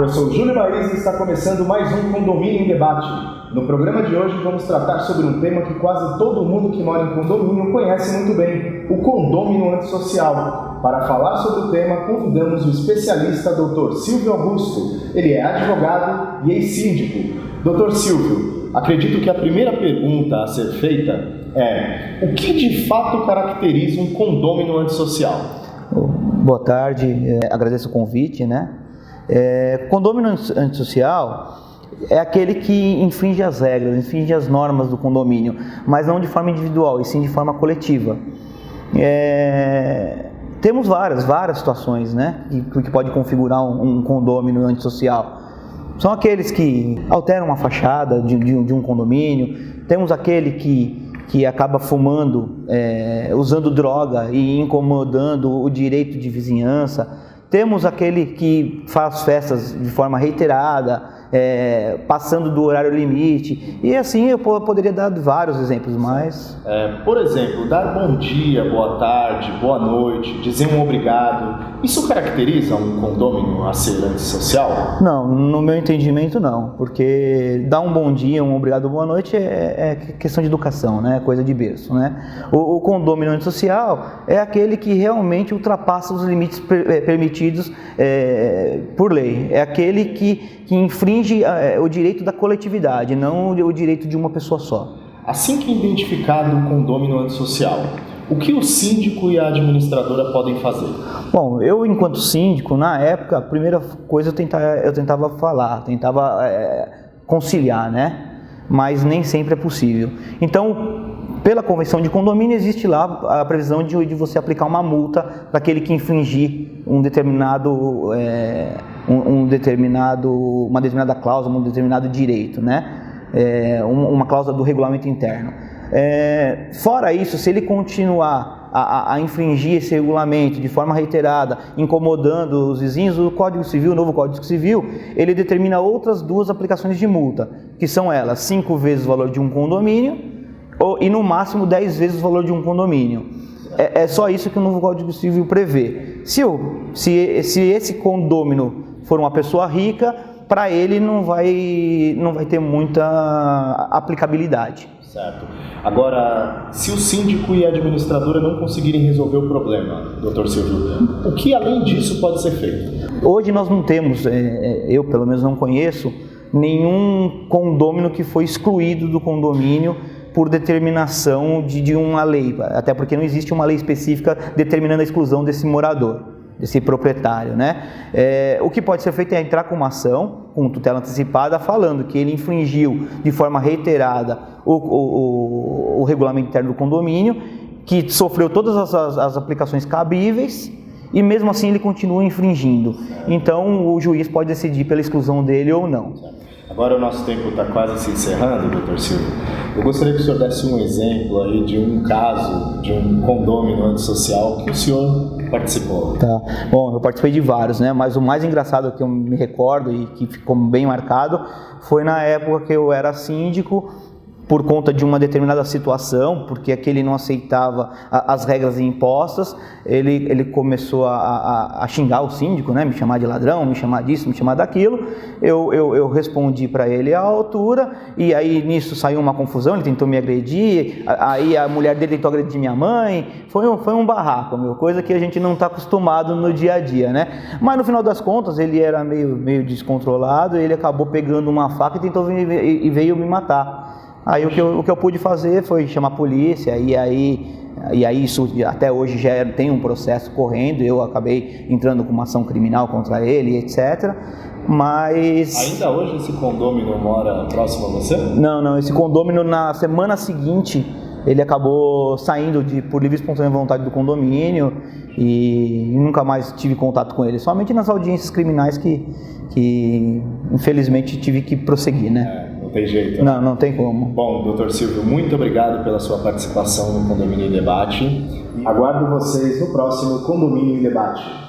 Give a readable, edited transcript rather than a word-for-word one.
eu sou Júlio Maís e está começando mais um Condomínio em Debate. No programa de hoje vamos tratar sobre um tema que quase todo mundo que mora em condomínio conhece muito bem, o condômino antissocial. Para falar sobre o tema, convidamos o especialista Dr. Silvio Augusto. Ele é advogado e ex-síndico. Dr. Silvio, acredito que a primeira pergunta a ser feita é: o que de fato caracteriza um condômino antissocial? Boa tarde, agradeço o convite, né? Condômino antissocial é aquele que infringe as regras, infringe as normas do condomínio, mas não de forma individual, e sim de forma coletiva. Temos várias situações, né, que pode configurar um condômino antissocial. São aqueles que alteram uma fachada de um condomínio, temos aquele que acaba fumando, usando droga e incomodando o direito de vizinhança. Temos aquele que faz festas de forma reiterada, passando do horário limite, e assim eu poderia dar vários exemplos mais. Por exemplo, dar bom dia, boa tarde, boa noite, dizer um obrigado, isso caracteriza um condômino a ser antissocial? Não, no meu entendimento não, porque dar um bom dia, um obrigado, boa noite é questão de educação, né? É coisa de berço, né? O condômino antissocial é aquele que realmente ultrapassa os limites permitidos por lei, é aquele que infringe o direito da coletividade, não o direito de uma pessoa só. Assim que identificado o condômino antissocial, o que o síndico e a administradora podem fazer? Bom, eu enquanto síndico, na época, a primeira coisa eu tentava conciliar, né? Mas nem sempre é possível. Então, pela convenção de condomínio, existe lá a previsão de você aplicar uma multa para aquele que infringir uma determinada cláusula, um determinado direito, né? Uma cláusula do regulamento interno. Fora isso, se ele continuar a infringir esse regulamento de forma reiterada, incomodando os vizinhos, o novo Código Civil, ele determina outras duas aplicações de multa, que são elas 5 vezes o valor de um condomínio e no máximo 10 vezes o valor de um condomínio. É só isso que o novo Código Civil prevê. Se esse condômino for uma pessoa rica, para ele não vai ter muita aplicabilidade. Certo. Agora, se o síndico e a administradora não conseguirem resolver o problema, Dr. Silvio, o que além disso pode ser feito? Hoje nós não temos, eu pelo menos não conheço, nenhum condômino que foi excluído do condomínio por determinação de uma lei, até porque não existe uma lei específica determinando a exclusão desse morador, desse proprietário, né? O que pode ser feito é entrar com uma ação, com tutela antecipada, falando que ele infringiu de forma reiterada o regulamento interno do condomínio, que sofreu todas as aplicações cabíveis e mesmo assim ele continua infringindo. Então o juiz pode decidir pela exclusão dele ou não. Agora o nosso tempo está quase se encerrando, Dr. Silvio. Eu gostaria que o senhor desse um exemplo aí de um caso, de um condômino antissocial que o senhor participou. Tá. Bom, eu participei de vários, né? Mas o mais engraçado que eu me recordo e que ficou bem marcado foi na época que eu era síndico, por conta de uma determinada situação, porque aquele não aceitava as regras impostas, ele começou a xingar o síndico, né? Me chamar de ladrão, me chamar disso, me chamar daquilo. Eu respondi para ele à altura, e aí nisso saiu uma confusão, ele tentou me agredir, aí a mulher dele tentou agredir minha mãe, foi um barraco, coisa que a gente não está acostumado no dia a dia, né? Mas no final das contas ele era meio descontrolado, ele acabou pegando uma faca e veio me matar. Aí o que eu pude fazer foi chamar a polícia, e aí isso até hoje já tem um processo correndo, eu acabei entrando com uma ação criminal contra ele, etc. Mas... Ainda hoje esse condômino mora próximo a você? Não, esse condômino na semana seguinte ele acabou saindo por livre e espontânea vontade do condomínio e nunca mais tive contato com ele, somente nas audiências criminais que infelizmente tive que prosseguir, né? Não tem jeito. Não tem como. Bom, Dr. Silvio, muito obrigado pela sua participação no Condomínio em Debate. Aguardo vocês no próximo Condomínio em Debate.